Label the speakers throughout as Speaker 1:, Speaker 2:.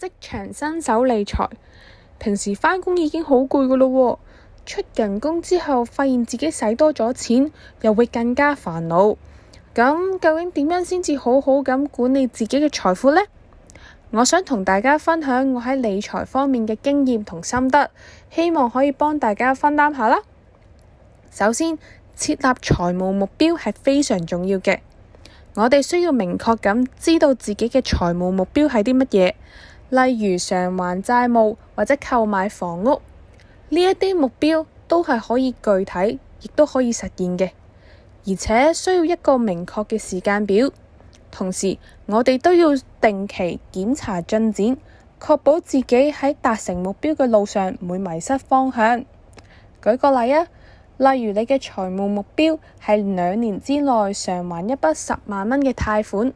Speaker 1: 職場新手理財，平時返工已經好攰㗎咯，出人工之後發現自己使多咗錢，又會更加煩惱。咁究竟點樣先至好好咁管理自己嘅財富呢？我想同大家分享我喺理財方面嘅經驗同心得，希望可以幫大家分擔下啦。首先，設立財務目標係非常重要嘅。我哋需要明確咁知道自己嘅財務目標係啲乜嘢，例如償還債務或者購買房屋，呢一啲目標都係可以具體，亦都可以實現嘅，而且需要一個明確嘅時間表。同時，我哋都要定期檢查進展，確保自己喺達成目標嘅路上唔會迷失方向。舉個例啊，例如你嘅財務目標係2年之內償還一筆10萬蚊嘅貸款，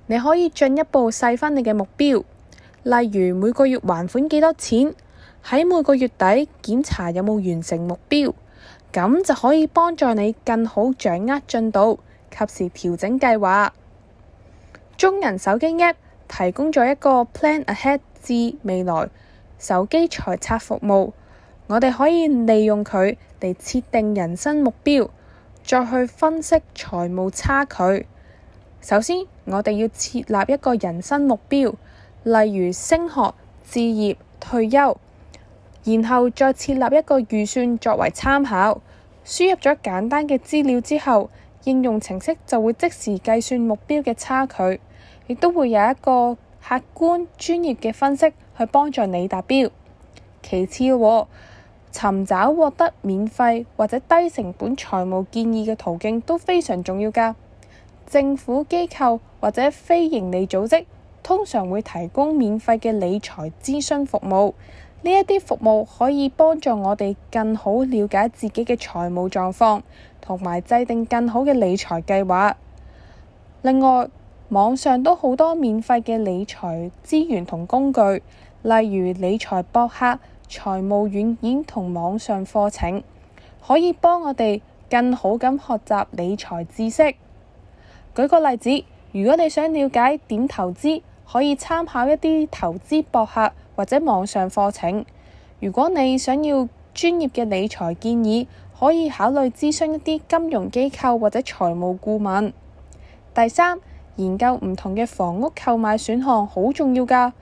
Speaker 1: 你可以進一步細分你嘅目標，例如每個月還款幾多錢，喺每個月底檢查有冇完成目標，咁就可以幫助你更好掌握進度，及時調整計劃。中銀手機 App 提供咗一個 Plan Ahead 至未來手機財策服務，我哋可以利用佢嚟設定人生目標，再去分析財務差距。首先，我哋要設立一個人生目標，例如升學、置業、退休，然後再設立一個預算作為參考。輸入咗簡單嘅資料之後，應用程式就會即時計算目標嘅差距，亦都會有一個客觀專業嘅分析去幫助你達標。其次，尋找獲得免費或者低成本財務建議嘅途徑都非常重要㗎。政府機構或者非營利組織通常會提供免費嘅理財諮詢服務，呢一啲服務可以幫助我哋更好了解自己嘅財務狀況，同埋制定更好嘅理財計劃。另外，網上都好多免費嘅理財資源同工具，例如理財博客、財務軟件同網上課程，可以幫我哋更好咁學習理財知識。舉個例子，如果你想了解點投資，可以參考一啲投資博客或者網上課程。如果你想要專業嘅理財建議，可以考慮諮詢一啲金融機構或者財務顧問。第三，研究唔同嘅房屋購買選項好重要㗎。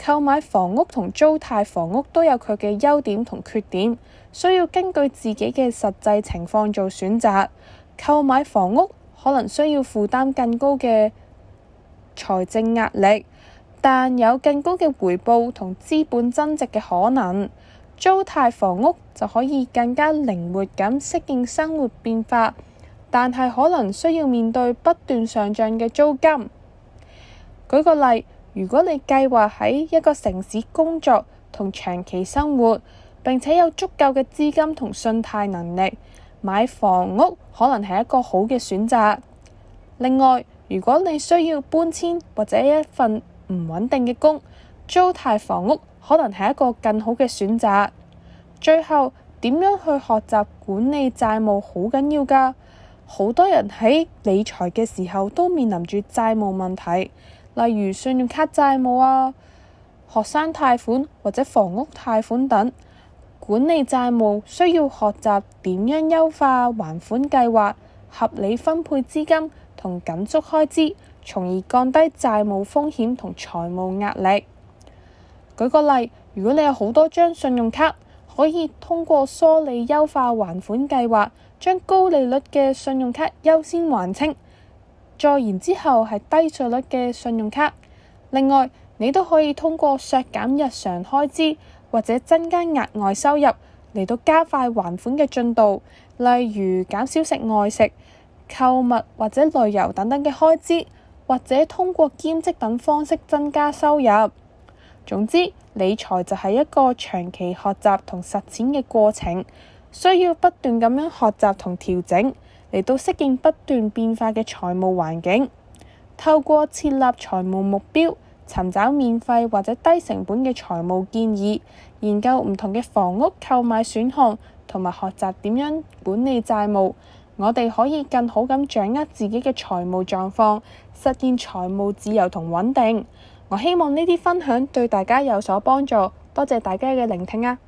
Speaker 1: 購買房屋同租貸房屋都有佢嘅優點同缺點，需要根據自己嘅實際情況做選擇。購買房屋可能需要負擔更高嘅財政壓力，但有更高嘅回報同資本增值嘅可能。租貸房屋就可以更加靈活咁適應生活變化，但係可能需要面對不斷上漲嘅租金。舉個例，如果你計劃喺一個城市工作同長期生活，並且有足夠嘅資金同信貸能力，買房屋可能係一個好嘅選擇。另外，如果你需要搬遷或者一份唔穩定嘅工，租貸房屋可能係一個更好嘅選擇。最後，點樣去學習管理債務好緊要㗎。好多人喺理財嘅時候都面臨住債務問題，例如信用卡債務啊、學生貸款或者房屋貸款等。管理債務需要學習點樣優化還款計劃、合理分配資金同緊縮開支，從而降低債務風險同財務壓力。舉個例，如果你有好多張信用卡，可以通過梳理優化還款計劃，將高利率嘅信用卡優先還清，再然之後係低稅率嘅信用卡。另外，你都可以通過削減日常開支或者增加額外收入嚟到加快還款嘅進度，例如減少食外食、購物或者旅遊等等嘅開支，或者通過兼職等方式增加收入。總之，理財就係一個長期學習同實踐嘅過程，需要不斷咁樣學習同調整，嚟到適應不斷變化嘅財務環境。透過設立財務目標，尋找免費或者低成本嘅財務建議，研究唔同嘅房屋購買選項，同埋學習點樣管理債務，我哋可以更好咁掌握自己嘅財務狀況，實現財務自由同穩定。我希望呢啲分享對大家有所幫助，多謝大家嘅聆聽啊！